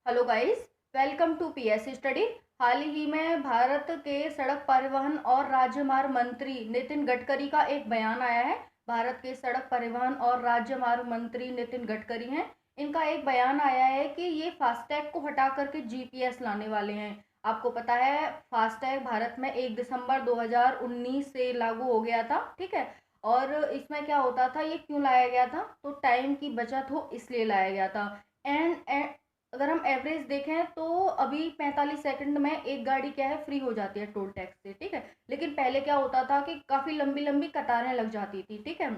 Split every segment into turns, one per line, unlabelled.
Hello guys, welcome to PS study. हाल ही में भारत के सड़क परिवहन और राजमार्ग मंत्री नितिन गडकरी का एक बयान आया है। भारत के सड़क परिवहन और राजमार्ग मंत्री नितिन गडकरी हैं। इनका एक बयान आया है कि ये फास्टैग को हटा करके जीपीएस लाने वाले हैं। आपको पता है फास्टैग भारत में 1 दिसंबर 2019 से लागू हो गया था, ठीक है। और इसमें क्या होता था, ये क्यों लाया गया था, तो टाइम की बचत हो इसलिए लाया गया था। एंड अगर हम एवरेज देखें तो अभी 45 सेकंड में एक गाड़ी क्या है फ्री हो जाती है टोल टैक्स से, ठीक है। लेकिन पहले क्या होता था कि काफ़ी लंबी लंबी कतारें लग जाती थी, ठीक है।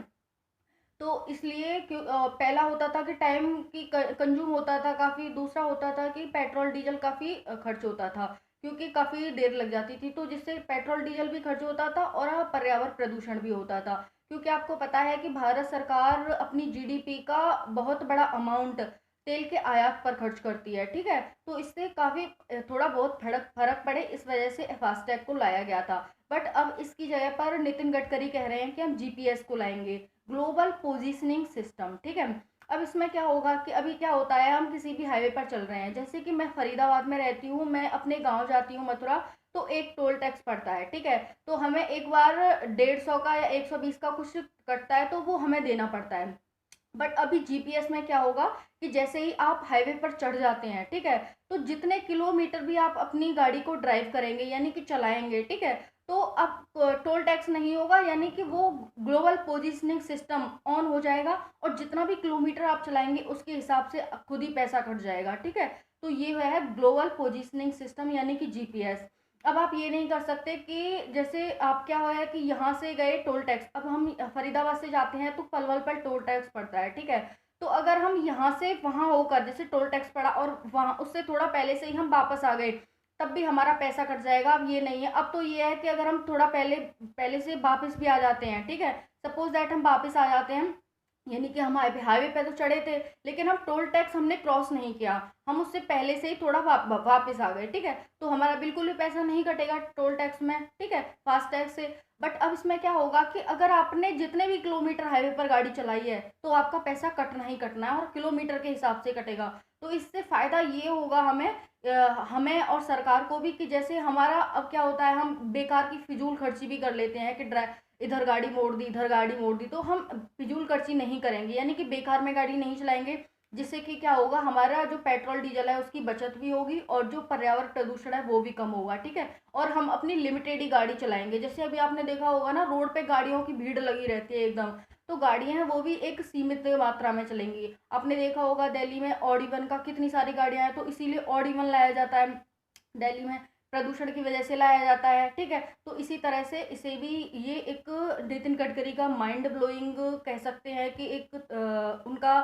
तो इसलिए क्यों पहला होता था कि टाइम की कंज्यूम होता था काफ़ी, दूसरा होता था कि पेट्रोल डीजल काफ़ी खर्च होता था, क्योंकि काफ़ी देर लग जाती थी, तो जिससे पेट्रोल डीजल भी खर्च होता था और पर्यावरण प्रदूषण भी होता था। क्योंकि आपको पता है कि भारत सरकार अपनी जीडीपी का बहुत बड़ा अमाउंट तेल के आयात पर खर्च करती है, ठीक है। तो इससे काफ़ी थोड़ा बहुत फर्क फर्क पड़े, इस वजह से फास्टैग को लाया गया था। बट अब इसकी जगह पर नितिन गडकरी कह रहे हैं कि हम जीपीएस को लाएंगे, ग्लोबल पोजिशनिंग सिस्टम, ठीक है। अब इसमें क्या होगा कि अभी क्या होता है, हम किसी भी हाईवे पर चल रहे हैं, जैसे कि मैं फरीदाबाद में रहती हूँ, मैं अपने गांव जाती हूँ मथुरा, तो एक टोल टैक्स पड़ता है, ठीक है। तो हमें एक बार 150 का या 120 का कुछ कटता है, तो वो हमें देना पड़ता है। बट अभी जीपीएस में क्या होगा कि जैसे ही आप हाईवे पर चढ़ जाते हैं, ठीक है, तो जितने किलोमीटर भी आप अपनी गाड़ी को ड्राइव करेंगे यानी कि चलाएंगे, ठीक है, तो अब टोल टैक्स नहीं होगा, यानी कि वो ग्लोबल पोजिशनिंग सिस्टम ऑन हो जाएगा और जितना भी किलोमीटर आप चलाएंगे उसके हिसाब से खुद ही पैसा कट जाएगा, ठीक है। तो ये है ग्लोबल पोजिशनिंग सिस्टम यानी कि जीपीएस। अब आप ये नहीं कर सकते कि जैसे आप क्या है कि यहाँ से गए टोल टैक्स, अब हम फरीदाबाद से जाते हैं तो पलवल पर टोल टैक्स पड़ता है, ठीक है। तो अगर हम यहाँ से वहां होकर जैसे टोल टैक्स पड़ा और वहां उससे थोड़ा पहले से ही हम वापस आ गए, तब भी हमारा पैसा कट जाएगा। अब ये नहीं है, अब तो ये है कि अगर हम थोड़ा पहले पहले से वापस भी आ जाते हैं, ठीक है, सपोज दैट हम वापस आ जाते हैं, यानी कि हम हाईवे पे तो चढ़े थे, लेकिन हम टोल टैक्स हमने क्रॉस नहीं किया, हम उससे पहले से ही थोड़ा वापस आ गए, ठीक है, तो हमारा बिल्कुल भी पैसा नहीं कटेगा टोल टैक्स में, ठीक है, फास्ट टैग से। बट अब इसमें क्या होगा कि अगर आपने जितने भी किलोमीटर हाईवे पर गाड़ी चलाई है तो आपका पैसा कटना ही कटना है और किलोमीटर के हिसाब से कटेगा। तो इससे फायदा ये होगा हमें, हमें और सरकार को भी, कि जैसे हमारा अब क्या होता है, हम बेकार की फिजूल खर्ची भी कर लेते हैं कि इधर गाड़ी मोड़ दी, इधर गाड़ी मोड़ दी, तो हम फिजूल खर्ची नहीं करेंगे, यानी कि बेकार में गाड़ी नहीं चलाएंगे, जिससे कि क्या होगा, हमारा जो पेट्रोल डीजल है उसकी बचत भी होगी और जो पर्यावरण प्रदूषण है वो भी कम होगा, ठीक है। और हम अपनी लिमिटेड ही गाड़ी चलाएंगे, जैसे अभी आपने देखा होगा ना, रोड पे गाड़ियों की भीड़ लगी रहती है एकदम, तो गाड़ियां हैं वो भी एक सीमित मात्रा में चलेंगी। आपने देखा होगा दिल्ली में ऑडी वन का कितनी सारी गाड़ियां हैं, तो इसीलिए ऑडी वन लाया जाता है दिल्ली में, प्रदूषण की वजह से लाया जाता है, ठीक है। तो इसी तरह से इसे भी, ये एक नितिन गडकरी का माइंड ब्लोइंग कह सकते हैं कि एक उनका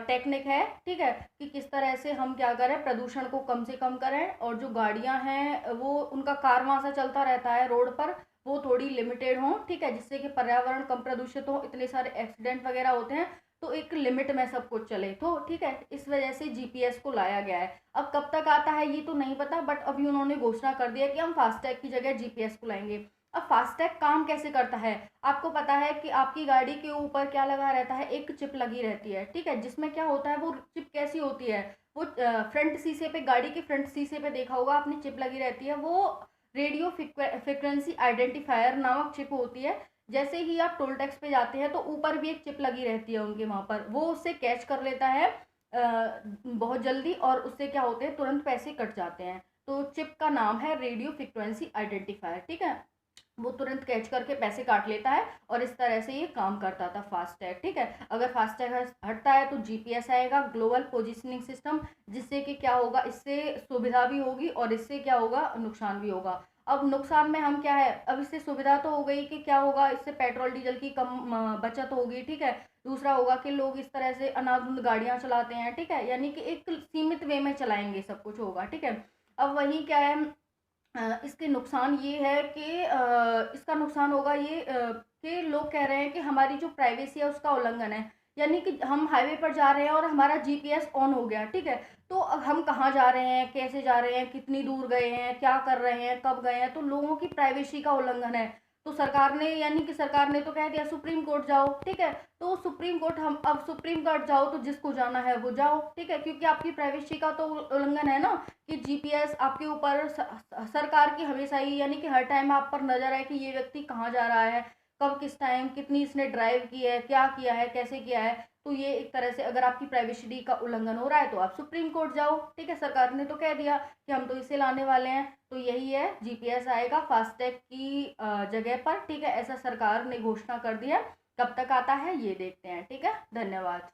टेक्निक है, ठीक है, कि किस तरह से हम क्या करें, प्रदूषण को कम से कम करें और जो गाड़ियां हैं वो उनका कारवां सा चलता रहता है रोड पर, वो थोड़ी लिमिटेड हो, ठीक है, जिससे कि पर्यावरण कम प्रदूषित हो, इतने सारे एक्सीडेंट वगैरह होते हैं, तो एक लिमिट में सब कुछ चले, तो ठीक है, इस वजह से जीपीएस को लाया गया है। अब कब तक आता है ये तो नहीं पता, बट अभी उन्होंने घोषणा कर दिया कि हम फास्टैग की जगह जीपीएस को लाएंगे। अब फास्टैग काम कैसे करता है, आपको पता है कि आपकी गाड़ी के ऊपर क्या लगा रहता है, एक चिप लगी रहती है, ठीक है, जिसमें क्या होता है, वो चिप कैसी होती है, वो फ्रंट शीशे पे, गाड़ी के फ्रंट शीशे पे देखा होगा आपने, चिप लगी रहती है, वो रेडियो फ्रिक्वेंसी आइडेंटिफायर नामक चिप होती है। जैसे ही आप टोल टैक्स पे जाते हैं तो ऊपर भी एक चिप लगी रहती है उनके वहां पर, वो उससे कैच कर लेता है बहुत जल्दी, और उससे क्या होते हैं, तुरंत पैसे कट जाते हैं। तो चिप का नाम है रेडियो फ्रिक्वेंसी आइडेंटिफायर, ठीक है, वो तुरंत कैच करके पैसे काट लेता है और इस तरह से ये काम करता था फास्टैग, ठीक है। अगर फास्टैग हटता है तो जीपीएस आएगा, ग्लोबल पोजिशनिंग सिस्टम, जिससे कि क्या होगा, इससे सुविधा भी होगी और इससे क्या होगा, नुकसान भी होगा। अब नुकसान में हम क्या है, अब इससे सुविधा तो हो गई कि क्या होगा, इससे पेट्रोल डीजल की कम बचत होगी, ठीक है। दूसरा होगा कि लोग इस तरह से अनाधुंध गाड़ियां चलाते हैं, ठीक है, यानी कि एक सीमित वे में चलाएंगे, सब कुछ होगा, ठीक है। अब वही क्या है, इसके नुकसान ये है कि इसका नुकसान होगा ये कि लोग कह रहे हैं कि हमारी जो प्राइवेसी है उसका उल्लंघन है, यानी कि हम हाईवे पर जा रहे हैं और हमारा जीपीएस ऑन हो गया, ठीक है, तो अब हम कहाँ जा रहे हैं, कैसे जा रहे हैं, कितनी दूर गए हैं, क्या कर रहे हैं, कब गए हैं, तो लोगों की प्राइवेसी का उल्लंघन है। तो सरकार ने, यानी कि सरकार ने तो कह दिया सुप्रीम कोर्ट जाओ, ठीक है। तो सुप्रीम कोर्ट, हम अब सुप्रीम कोर्ट जाओ तो जिसको जाना है वो जाओ, ठीक है, क्योंकि आपकी प्राइवेसी का तो उल्लंघन है ना, कि जीपीएस आपके ऊपर सरकार की हमेशा ही, यानी कि हर टाइम आप पर नजर है कि ये व्यक्ति कहाँ जा रहा है, कब, किस टाइम, कितनी इसने ड्राइव की है, क्या किया है, कैसे किया है। तो ये एक तरह से अगर आपकी प्राइवेसी का उल्लंघन हो रहा है तो आप सुप्रीम कोर्ट जाओ, ठीक है। सरकार ने तो कह दिया कि हम तो इसे लाने वाले हैं, तो यही है, जीपीएस आएगा फास्टैग की जगह पर, ठीक है। ऐसा सरकार ने घोषणा कर दिया, कब तक आता है ये देखते हैं, ठीक है। धन्यवाद।